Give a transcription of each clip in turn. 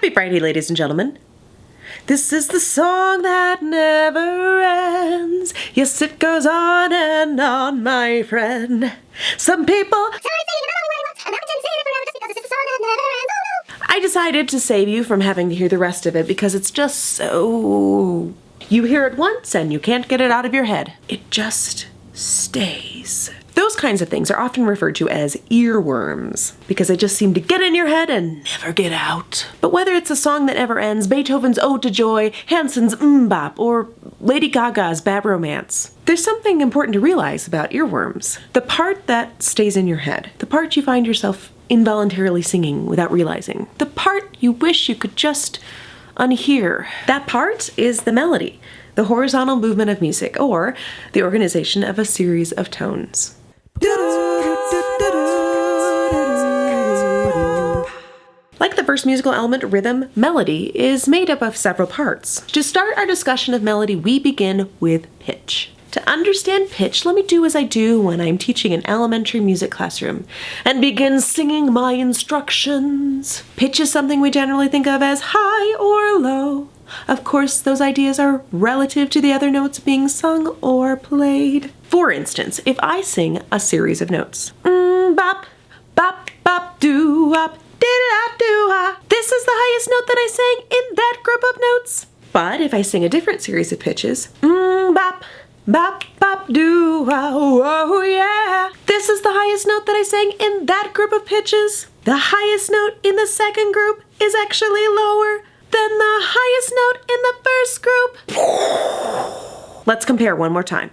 Happy Friday, ladies and gentlemen. This is the song that never ends. Yes, it goes on and on, my friend. Some people... I decided to save you from having to hear the rest of it because it's just so... You hear it once and you can't get it out of your head. It just stays. Those kinds of things are often referred to as earworms because they just seem to get in your head and never get out. But whether it's a song that never ends, Beethoven's Ode to Joy, Hansen's Bop, or Lady Gaga's Bad Romance, there's something important to realize about earworms. The part that stays in your head, the part you find yourself involuntarily singing without realizing, the part you wish you could just unhear, that part is the melody, the horizontal movement of music, or the organization of a series of tones. Like the first musical element, rhythm, melody is made up of several parts. To start our discussion of melody, we begin with pitch. To understand pitch, let me do as I do when I'm teaching an elementary music classroom and begin singing my instructions. Pitch is something we generally think of as high or low. Of course, those ideas are relative to the other notes being sung or played. For instance, if I sing a series of notes, bop, bop, bop, doo-wop, dee-da-doo-ha, this is the highest note that I sang in that group of notes. But if I sing a different series of pitches, bop, bop, bop, doo-wah, oh yeah, this is the highest note that I sang in that group of pitches. The highest note in the second group is actually lower than the highest note in the first group. Let's compare one more time.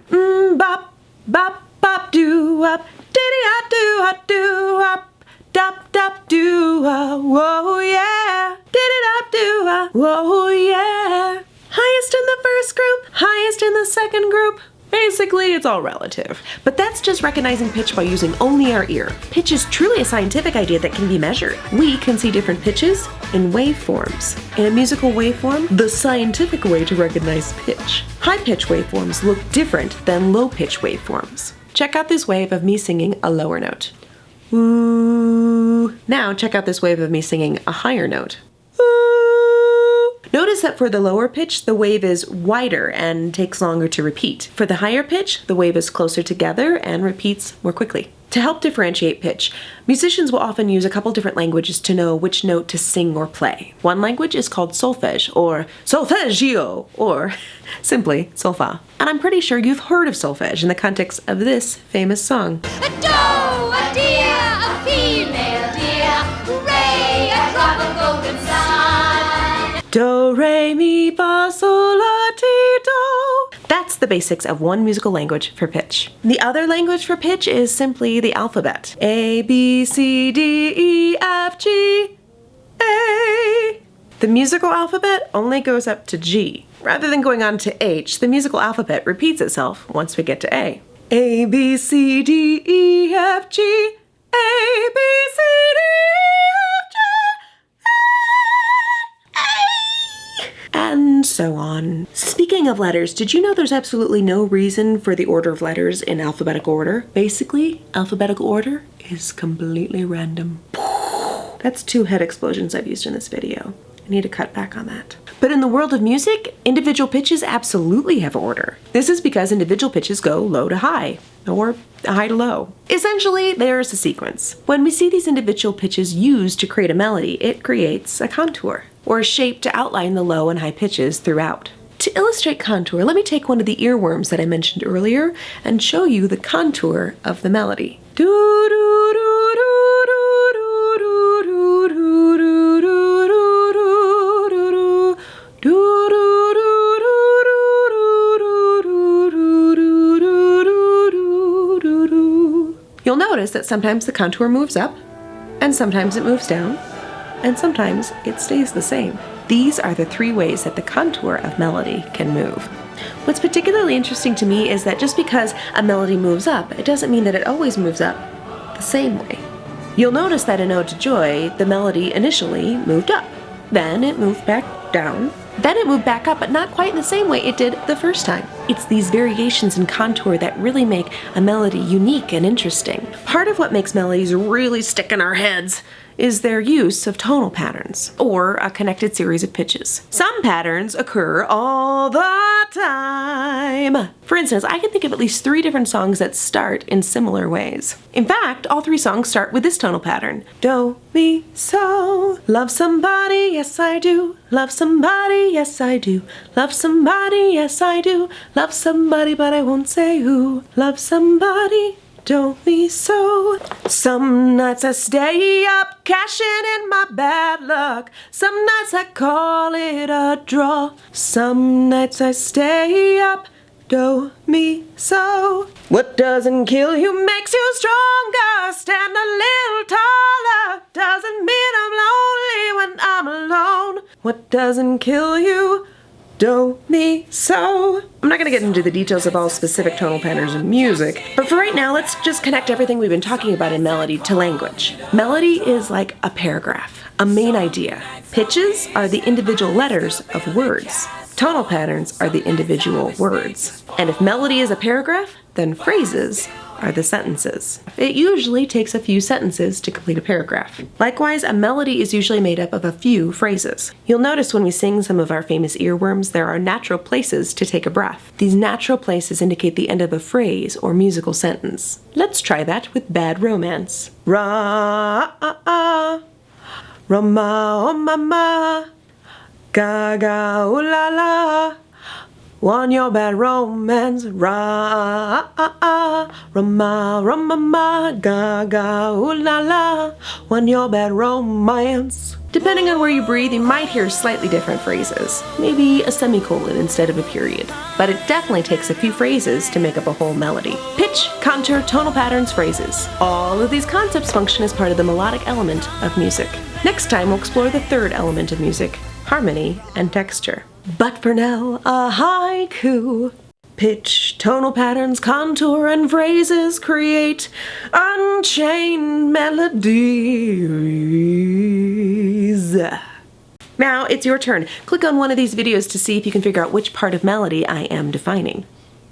Bop, bop, bop, doo-wop, diddy-da-doo-ha-doo-wop, dop, dop, doo-wah, whoa, yeah, diddy-da-doo-wah, whoa, yeah. Highest in the first group, highest in the second group. Basically, it's all relative. But that's just recognizing pitch by using only our ear. Pitch is truly a scientific idea that can be measured. We can see different pitches in waveforms. In a musical waveform, the scientific way to recognize pitch. High-pitch waveforms look different than low-pitch waveforms. Check out this wave of me singing a lower note. Ooh. Now check out this wave of me singing a higher note. Notice that for the lower pitch, the wave is wider and takes longer to repeat. For the higher pitch, the wave is closer together and repeats more quickly. To help differentiate pitch, musicians will often use a couple different languages to know which note to sing or play. One language is called solfege, or solfeggio, or simply solfa. And I'm pretty sure you've heard of solfege in the context of this famous song. A doe, a deer, a female deer, ray, a drop of golden sun. Do, re, mi, fa, sol, la, ti, do. That's the basics of one musical language for pitch. The other language for pitch is simply the alphabet. A, B, C, D, E, F, G, A. The musical alphabet only goes up to G. Rather than going on to H, the musical alphabet repeats itself once we get to A. A, B, C, D, E, F, G, A, B, C, D, and so on. Speaking of letters, did you know there's absolutely no reason for the order of letters in alphabetical order? Basically, alphabetical order is completely random. That's 2 head explosions I've used in this video. I need to cut back on that. But in the world of music, individual pitches absolutely have order. This is because individual pitches go low to high, or high to low. Essentially, there's a sequence. When we see these individual pitches used to create a melody, it creates a contour, or a shape to outline the low and high pitches throughout. To illustrate contour, let me take one of the earworms that I mentioned earlier and show you the contour of the melody. You'll notice that sometimes the contour moves up, and sometimes it moves down, and sometimes it stays the same. These are the 3 ways that the contour of melody can move. What's particularly interesting to me is that just because a melody moves up, it doesn't mean that it always moves up the same way. You'll notice that in Ode to Joy, the melody initially moved up, then it moved back down, then it moved back up, but not quite in the same way it did the first time. It's these variations in contour that really make a melody unique and interesting. Part of what makes melodies really stick in our heads is their use of tonal patterns, or a connected series of pitches. Some patterns occur all the time. For instance, I can think of at least 3 different songs that start in similar ways. In fact, all 3 songs start with this tonal pattern. Do, mi, so. Love somebody, yes I do. Love somebody, yes I do. Love somebody, yes I do. Love somebody, but I won't say who. Love somebody, do, mi, so. Some nights I stay up, cashing in my bad luck. Some nights I call it a draw. Some nights I stay up, do, mi, so. What doesn't kill you makes you stronger. Stand a little taller. Doesn't mean I'm lonely when I'm alone. What doesn't kill you, do, mi, so. I'm not going to get into the details of all specific tonal patterns in music, but for right now, let's just connect everything we've been talking about in melody to language. Melody is like a paragraph, a main idea. Pitches are the individual letters of words. Tonal patterns are the individual words. And if melody is a paragraph, then phrases are the sentences. It usually takes a few sentences to complete a paragraph. Likewise, a melody is usually made up of a few phrases. You'll notice when we sing some of our famous earworms, there are natural places to take a breath. These natural places indicate the end of a phrase or musical sentence. Let's try that with Bad Romance. Ra-ah-ah, Roma-oh-mama, ga-ga-ooh-la-la. Want your bad romance, ra-ah-ah, roma-roma-ma, ga-ga-ooh-la-la. Want your bad romance. Depending on where you breathe, you might hear slightly different phrases. Maybe a semicolon instead of a period. But it definitely takes a few phrases to make up a whole melody. Pitch, contour, tonal patterns, phrases. All of these concepts function as part of the melodic element of music. Next time, we'll explore the third element of music, harmony and texture. But for now, a haiku. Pitch, tonal patterns, contour, and phrases create unchained melodies. Now it's your turn. Click on one of these videos to see if you can figure out which part of melody I am defining.